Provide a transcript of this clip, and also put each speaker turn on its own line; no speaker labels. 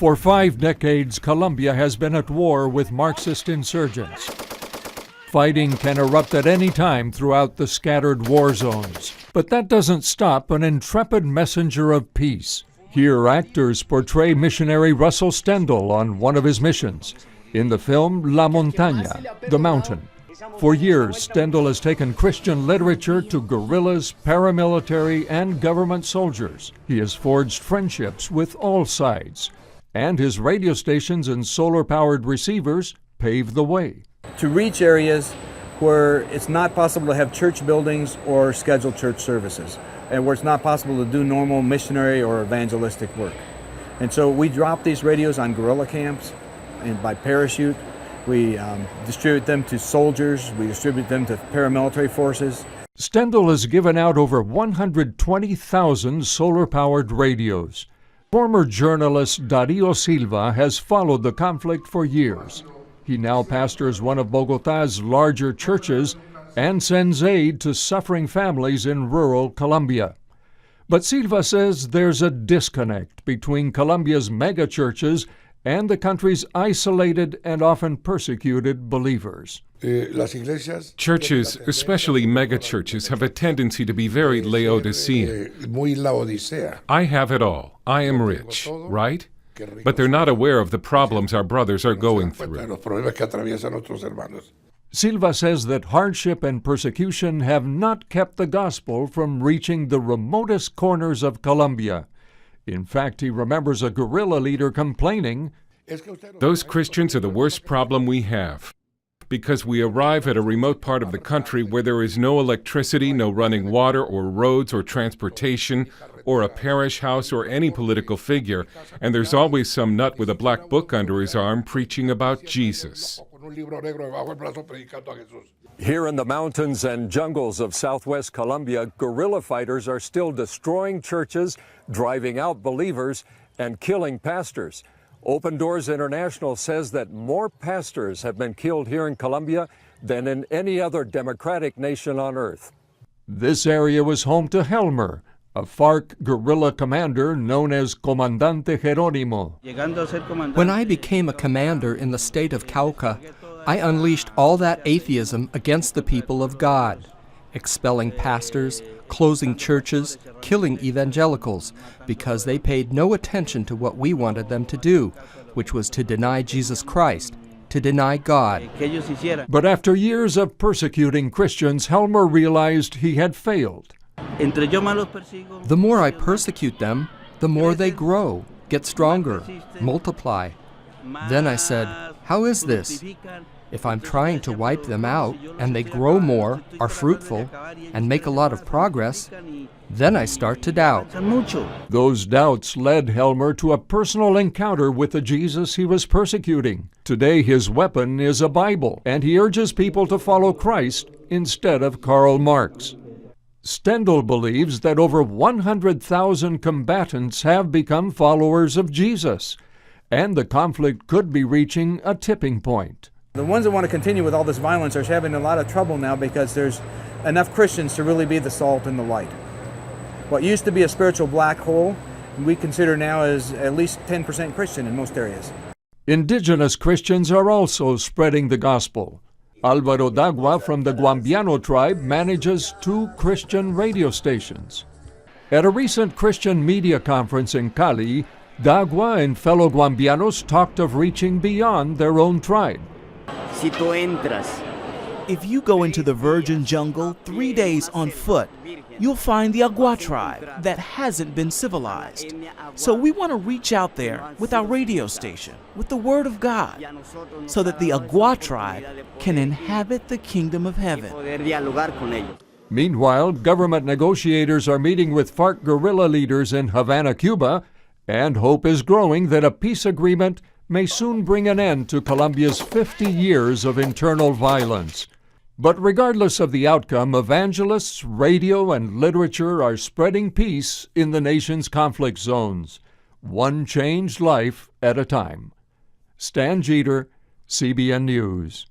For 5 decades, Colombia has been at war with Marxist insurgents. Fighting can erupt at any time throughout the scattered war zones. But that doesn't stop an intrepid messenger of peace. Here, actors portray missionary Russell Stendhal on one of his missions in the film La Montaña, The Mountain. For years, Stendhal has taken Christian literature to guerrillas, paramilitary, and government soldiers. He has forged friendships with all sides, and his radio stations and solar-powered receivers pave the way.
To reach areas where it's not possible to have church buildings or scheduled church services, and where it's not possible to do normal missionary or evangelistic work. And so we drop these radios on guerrilla camps and by parachute. We distribute them to soldiers. We distribute them to paramilitary forces.
Stendhal has given out over 120,000 solar-powered radios. Former journalist Dario Silva has followed the conflict for years. He now pastors one of Bogotá's larger churches and sends aid to suffering families in rural Colombia. But Silva says there's a disconnect between Colombia's mega-churches and the country's isolated and often persecuted believers.
Churches, especially megachurches, have a tendency to be very Laodicean. I have it all. I am rich, right? But they're not aware of the problems our brothers are going through.
Silva says that hardship and persecution have not kept the gospel from reaching the remotest corners of Colombia. In fact, he remembers a guerrilla leader complaining,
"Those Christians are the worst problem we have, because we arrive at a remote part of the country where there is no electricity, no running water or roads or transportation, or a parish house or any political figure, and there's always some nut with a black book under his arm preaching about Jesus."
Here in the mountains and jungles of southwest Colombia, guerrilla fighters are still destroying churches, driving out believers, and killing pastors. Open Doors International says that more pastors have been killed here in Colombia than in any other democratic nation on earth. This area was home to Helmer, a FARC guerrilla commander known as Comandante Jerónimo.
When I became a commander in the state of Cauca, I unleashed all that atheism against the people of God, expelling pastors, closing churches, killing evangelicals, because they paid no attention to what we wanted them to do, which was to deny Jesus Christ, to deny God.
But after years of persecuting Christians, Helmer realized he had failed.
The more I persecute them, the more they grow, get stronger, multiply. Then I said, how is this? If I'm trying to wipe them out, and they grow more, are fruitful, and make a lot of progress, then I start to doubt.
Those doubts led Helmer to a personal encounter with the Jesus he was persecuting. Today his weapon is a Bible, and he urges people to follow Christ instead of Karl Marx. Stendhal believes that over 100,000 combatants have become followers of Jesus, and the conflict could be reaching a tipping point.
The ones that want to continue with all this violence are having a lot of trouble now because there's enough Christians to really be the salt and the light. What used to be a spiritual black hole, we consider now as at least 10% Christian in most areas.
Indigenous Christians are also spreading the gospel. Alvaro Dagua from the Guambiano tribe manages 2 Christian radio stations. At a recent Christian media conference in Cali, Dagua and fellow Guambianos talked of reaching beyond their own tribe.
If you go into the virgin jungle 3 days on foot, you'll find the Agua tribe that hasn't been civilized. So we want to reach out there with our radio station, with the Word of God, so that the Agua tribe can inhabit the kingdom of heaven.
Meanwhile, government negotiators are meeting with FARC guerrilla leaders in Havana, Cuba, and hope is growing that a peace agreement may soon bring an end to Colombia's 50 years of internal violence. But regardless of the outcome, evangelists, radio, and literature are spreading peace in the nation's conflict zones, one changed life at a time. Stan Jeter, CBN News.